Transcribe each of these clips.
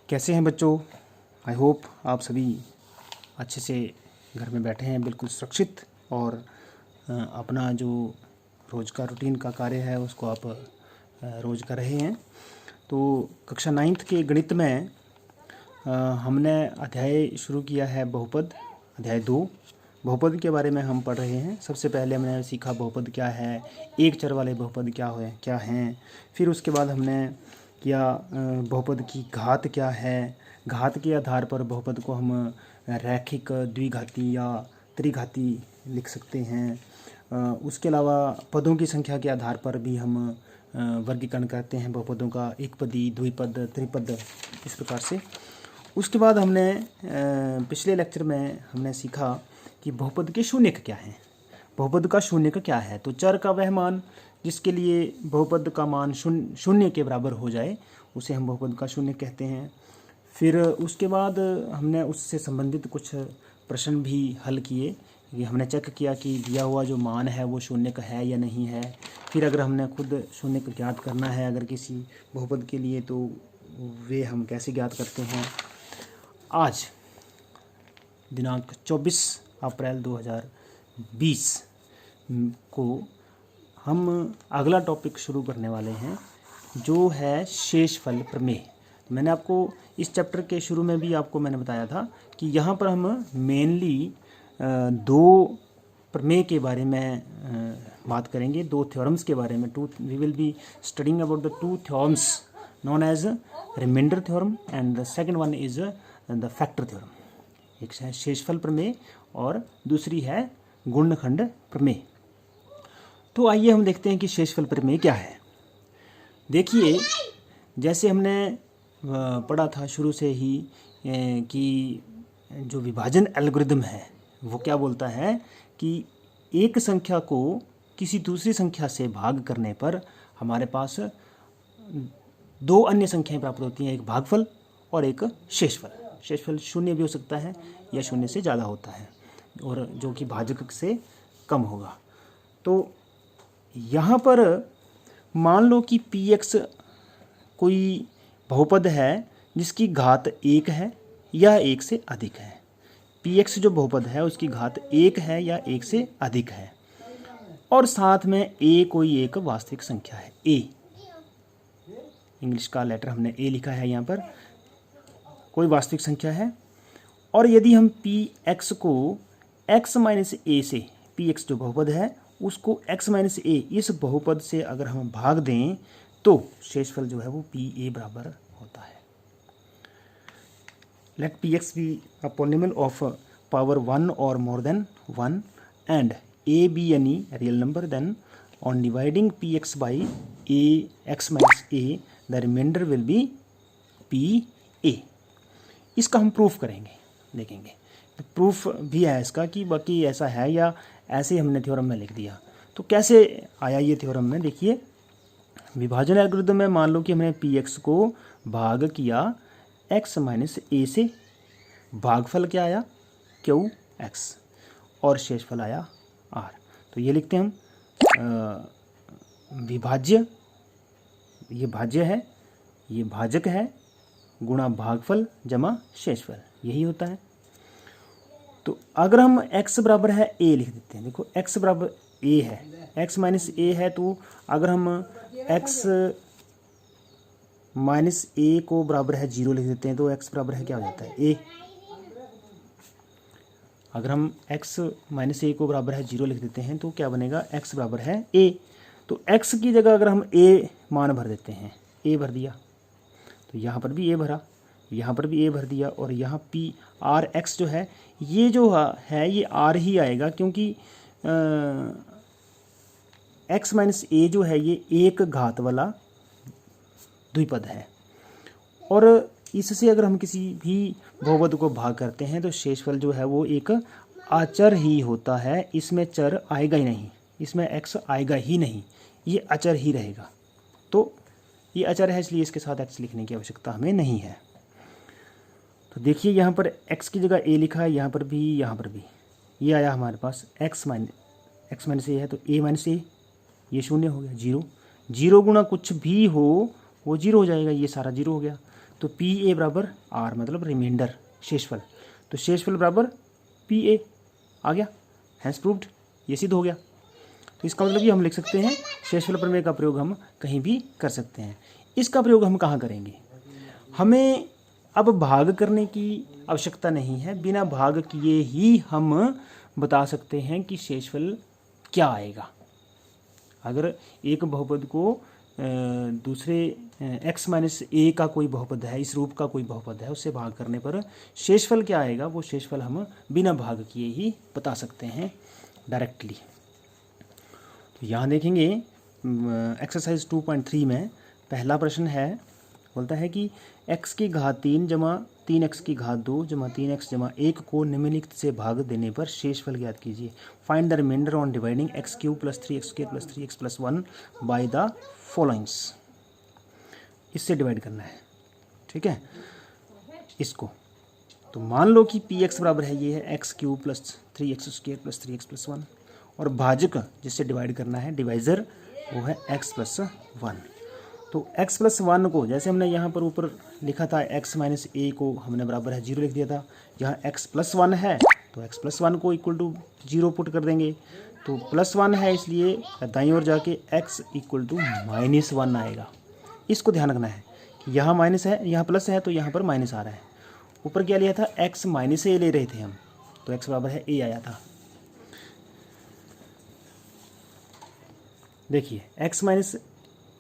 कैसे हैं बच्चों? आई होप आप सभी अच्छे से घर में बैठे हैं, बिल्कुल सुरक्षित, और अपना जो रोज़ का रूटीन का कार्य है उसको आप रोज़ कर रहे हैं। तो कक्षा 9th के गणित में हमने अध्याय शुरू किया है बहुपद, अध्याय 2। बहुपद के बारे में हम पढ़ रहे हैं। सबसे पहले हमने सीखा बहुपद क्या है, एक चर वाले बहुपद क्या हैं। फिर उसके बाद हमने किया बहुपद की घात क्या है। घात के आधार पर बहुपद को हम रैखिक, द्विघाती या त्रिघाती लिख सकते हैं। उसके अलावा पदों की संख्या के आधार पर भी हम वर्गीकरण करते हैं बहुपदों का, एक पदी, द्विपद, त्रिपद, इस प्रकार से। उसके बाद हमने पिछले लेक्चर में हमने सीखा कि बहुपद के शून्यक क्या हैं। बहुपद का शून्यक क्या है? तो चर का वह मान जिसके लिए बहुपद का मान शून्य के बराबर हो जाए उसे हम बहुपद का शून्य कहते हैं। फिर उसके बाद हमने उससे संबंधित कुछ प्रश्न भी हल किए। ये हमने चेक किया कि दिया हुआ जो मान है वो शून्य का है या नहीं है। फिर अगर हमने खुद शून्य का ज्ञात करना है अगर किसी बहुपद के लिए, तो वे हम कैसे ज्ञात करते हैं। आज दिनांक 24 अप्रैल 2020 को हम अगला टॉपिक शुरू करने वाले हैं, जो है शेषफल प्रमेय। मैंने आपको इस चैप्टर के शुरू में भी आपको मैंने बताया था कि यहाँ पर हम मेनली दो प्रमेय के बारे में बात करेंगे, दो थ्योरम्स के बारे में। We will be studying about the two theorems known as remainder theorem and the second one is the factor theorem. एक है शेषफल प्रमेय और दूसरी है गुणनखंड प्रमेय। तो आइए हम देखते हैं कि शेषफल प्रमेय क्या है। देखिए, जैसे हमने पढ़ा था शुरू से ही कि जो विभाजन एल्गोरिदम है वो क्या बोलता है कि एक संख्या को किसी दूसरी संख्या से भाग करने पर हमारे पास दो अन्य संख्याएं प्राप्त होती हैं, एक भागफल और एक शेषफल। शेषफल शून्य भी हो सकता है या शून्य से ज़्यादा होता है, और जो कि भाजक से कम होगा। तो यहाँ पर मान लो कि px कोई बहुपद है जिसकी घात 1 है या 1 से अधिक है। px जो बहुपद है उसकी घात 1 है या 1 से अधिक है, और साथ में a कोई एक वास्तविक संख्या है। a, इंग्लिश का लेटर हमने a लिखा है यहाँ पर, कोई वास्तविक संख्या है। और यदि हम px को x माइनस a से, px जो बहुपद है उसको x माइनस a इस बहुपद से अगर हम भाग दें तो शेषफल जो है वो pa बराबर होता है। Let px be a polynomial of power 1 और more than 1 and a be any real number, then on dividing px by x minus a the remainder will be pa। इसका हम प्रूफ करेंगे, देखेंगे। तो प्रूफ भी है इसका कि बाकी ऐसा है या ऐसे ही हमने थ्योरम में लिख दिया। तो कैसे आया ये थ्योरम में? देखिए, विभाजन एल्गोरिथम में मान लो कि हमने px को भाग किया x माइनस a से, भागफल क्या आया qx और शेषफल आया r। तो ये लिखते हैं हम विभाज्य, ये भाज्य है, ये भाजक है, गुणा भागफल जमा शेषफल, यही होता है। तो अगर हम x बराबर है a लिख देते हैं। देखो x बराबर a है, x माइनस a है, तो अगर हम x माइनस a को बराबर है 0 लिख देते हैं तो x बराबर है क्या हो जाता है a। अगर हम x माइनस a को बराबर है 0 लिख देते हैं तो क्या बनेगा, x बराबर है a। तो x की जगह अगर हम a मान भर देते हैं, a भर दिया, तो यहाँ पर भी a भरा, यहाँ पर भी a भर दिया, और यहाँ p r x जो है ये जो है ये r ही आएगा, क्योंकि x माइनस a जो है ये एक घात वाला द्विपद है। और इससे अगर हम किसी भी बहुपद को भाग करते हैं तो शेषफल जो है वो एक अचर ही होता है, इसमें चर आएगा ही नहीं, इसमें x आएगा ही नहीं, ये अचर ही रहेगा। तो ये अचर है इसलिए इसके साथ x लिखने की आवश्यकता हमें नहीं है। तो देखिए यहाँ पर x की जगह a लिखा है, यहाँ पर भी, यहाँ पर भी। ये आया हमारे पास x माइनस a है, तो a माइनस a ये शून्य हो गया, 0। 0 गुणा कुछ भी हो वो 0 हो जाएगा, ये सारा 0 हो गया। तो पी ए बराबर आर मतलब रिमाइंडर शेषफल, तो शेषफल बराबर पी ए आ गया, हैंस प्रूव्ड, ये सिद्ध हो गया। तो इसका मतलब ये हम लिख सकते हैं शेषफल प्रमेय का प्रयोग हम कहीं भी कर सकते हैं। इसका प्रयोग हम कहाँ करेंगे? हमें अब भाग करने की आवश्यकता नहीं है, बिना भाग किए ही हम बता सकते हैं कि शेषफल क्या आएगा। अगर एक बहुपद को दूसरे x माइनस ए का कोई बहुपद है, इस रूप का कोई बहुपद है, उससे भाग करने पर शेषफल क्या आएगा, वो शेषफल हम बिना भाग किए ही बता सकते हैं डायरेक्टली। तो यहाँ देखेंगे एक्सरसाइज 2.3 में पहला प्रश्न है, बोलता है कि x की घात 3 जमा 3x की घात 2 जमा 3x जमा 1 को निम्नलिखित से भाग देने पर शेषफल ज्ञात कीजिए। Find the remainder on dividing x cube plus 3x square plus 3x plus 1 by the followings. इससे डिवाइड करना है, ठीक है, इसको। तो मान लो कि पी एक्स बराबर है, ये है x cube plus 3x square plus 3x plus 1, और भाजक जिससे डिवाइड करना है, डिवाइज़र, वो है x प्लस 1। तो x प्लस 1 को जैसे हमने यहाँ पर ऊपर लिखा था x माइनस ए को हमने बराबर है 0 लिख दिया था, यहाँ x प्लस 1 है तो x प्लस 1 को इक्वल टू 0 पुट कर देंगे। तो प्लस 1 है इसलिए दाईं ओर जाके x इक्वल टू माइनस 1 आएगा। इसको ध्यान रखना है कि यहाँ माइनस है, यहाँ प्लस है, तो यहाँ पर माइनस आ रहा है। ऊपर क्या लिया था, x माइनस ए ले रहे थे हम, तो x बराबर है a आया था। देखिए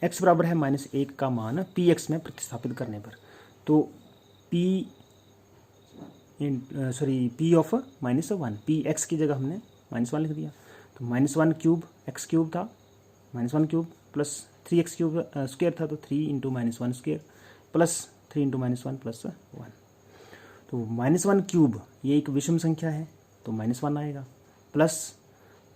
x बराबर है -1 का मान पी एक्स में प्रतिस्थापित करने पर, तो पी ऑफ -1, पी एक्स की जगह हमने -1 लिख दिया। तो -1 क्यूब एक्स क्यूब था, -1 cube plus 3x cube square था, तो 3 into -1 square plus 3 into -1 plus 1। तो -1 क्यूब ये एक विषम संख्या है तो -1 आएगा, प्लस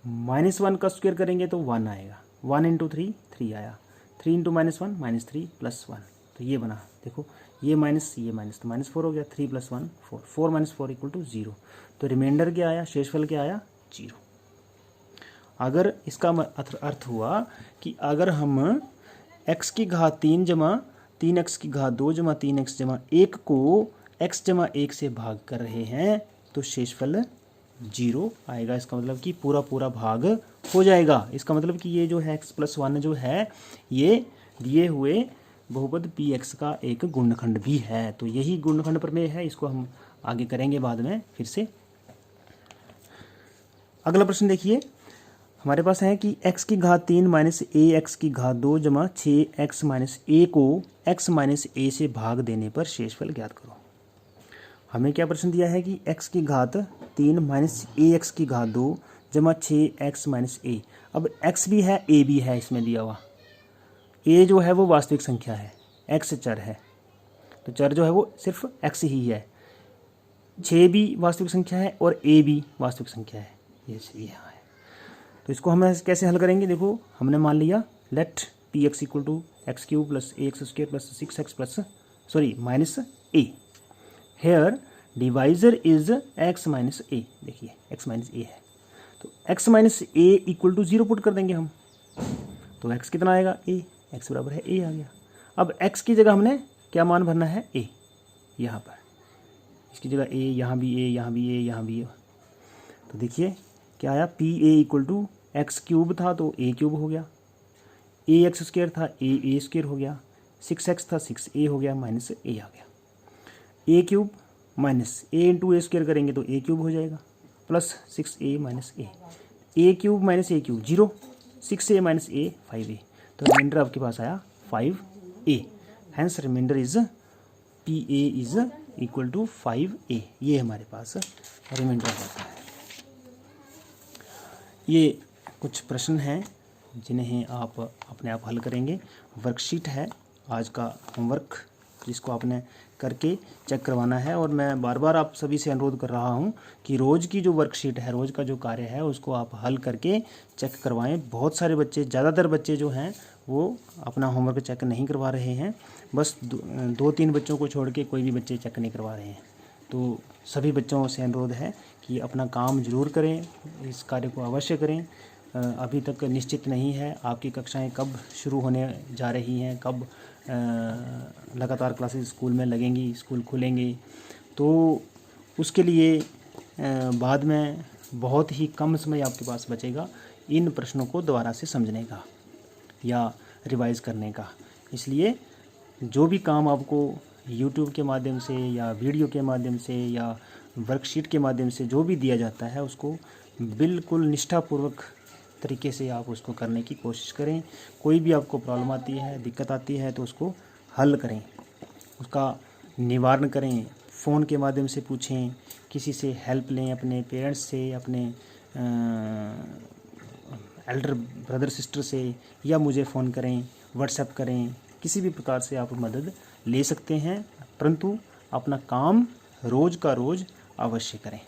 -1 का स्क्वायर करेंगे तो 1 आएगा, 1 इंटू 3 3 आया, 3 इंटू -1 -3 प्लस 1, तो ये बना। देखो ये माइनस ये माइनस, तो -4 हो गया, 3 प्लस 1 4, 4 माइनस 4 इक्वल टू 0। तो रिमाइंडर क्या आया, शेषफल क्या आया, 0। अगर इसका अर्थ हुआ कि अगर हम x की घात 3 जमा 3x की घात 2 जमा 3x जमा 1 को x जमा 1 से भाग कर रहे हैं तो शेषफल 0 आएगा। इसका मतलब कि पूरा भाग हो जाएगा। इसका मतलब कि ये जो है x प्लस 1 जो है ये दिए हुए बहुपद पी एक्स का एक गुणनखंड भी है। तो यही गुणनखंड प्रमेय है, इसको हम आगे करेंगे बाद में फिर से। अगला प्रश्न देखिए, हमारे पास है कि x की घात 3 माइनस ए एक्स की घात 2 जमा 6x माइनस ए को x माइनस ए से भाग देने पर शेषफल ज्ञात करो। हमें क्या प्रश्न दिया है कि x की घात 3 माइनस ए एक्स की घात 2 जमा 6x माइनस ए। अब x भी है a भी है, इसमें दिया हुआ a जो है वो वास्तविक संख्या है, x चर है, तो चर जो है वो सिर्फ x ही है। 6 भी वास्तविक संख्या है और a भी वास्तविक संख्या है, ये यहाँ है। तो इसको हम कैसे हल करेंगे, देखो हमने मान लिया let P x equal to x cube plus a x square plus 6x plus minus a. Here divisor is x minus a, देखिए x माइनस ए है, तो x minus a equal to 0 put कर देंगे हम, तो x कितना आएगा, a, x बराबर है a आ गया। अब x की जगह हमने क्या मान भरना है, a, यहाँ पर इसकी जगह a, यहाँ भी a, यहाँ भी a, यहाँ भी a। तो देखिए क्या आया, p a equal to x cube था तो a क्यूब हो गया, ए एक्स स्क्वायर था a स्क्वायर हो गया, 6x था 6a हो गया, माइनस a आ गया। a cube minus a into a square करेंगे तो a क्यूब हो जाएगा, plus 6a minus a cube minus a cube 0, 6a minus a 5a। तो रिमाइंडर आपके पास आया 5a। Hence remainder is p a is equal to 5a। ये हमारे पास रिमाइंडर आता है। ये कुछ प्रश्न हैं जिन्हें आप अपने आप हल करेंगे। वर्कशीट है आज का होमवर्क, जिसको आपने करके चेक करवाना है। और मैं बार बार आप सभी से अनुरोध कर रहा हूं कि रोज़ की जो वर्कशीट है, रोज़ का जो कार्य है, उसको आप हल करके चेक करवाएं। बहुत सारे बच्चे, ज़्यादातर बच्चे जो हैं वो अपना होमवर्क चेक नहीं करवा रहे हैं, बस 2-3 बच्चों को छोड़ के कोई भी बच्चे चेक नहीं करवा रहे हैं। तो सभी बच्चों से अनुरोध है कि अपना काम ज़रूर करें, इस कार्य को अवश्य करें। अभी तक निश्चित नहीं है आपकी कक्षाएं कब शुरू होने जा रही हैं, कब लगातार क्लासेस स्कूल में लगेंगी, स्कूल खुलेंगे, तो उसके लिए बाद में बहुत ही कम समय आपके पास बचेगा इन प्रश्नों को दोबारा से समझने का या रिवाइज करने का। इसलिए जो भी काम आपको YouTube के माध्यम से या वीडियो के माध्यम से या वर्कशीट के माध्यम से जो भी दिया जाता है, उसको बिल्कुल निष्ठापूर्वक तरीके से आप उसको करने की कोशिश करें। कोई भी आपको प्रॉब्लम आती है, दिक्कत आती है, तो उसको हल करें, उसका निवारण करें। फ़ोन के माध्यम से पूछें, किसी से हेल्प लें, अपने पेरेंट्स से, अपने एल्डर ब्रदर सिस्टर से, या मुझे फ़ोन करें, व्हाट्सएप करें, किसी भी प्रकार से आप मदद ले सकते हैं, परंतु अपना काम रोज़ का रोज़ अवश्य करें।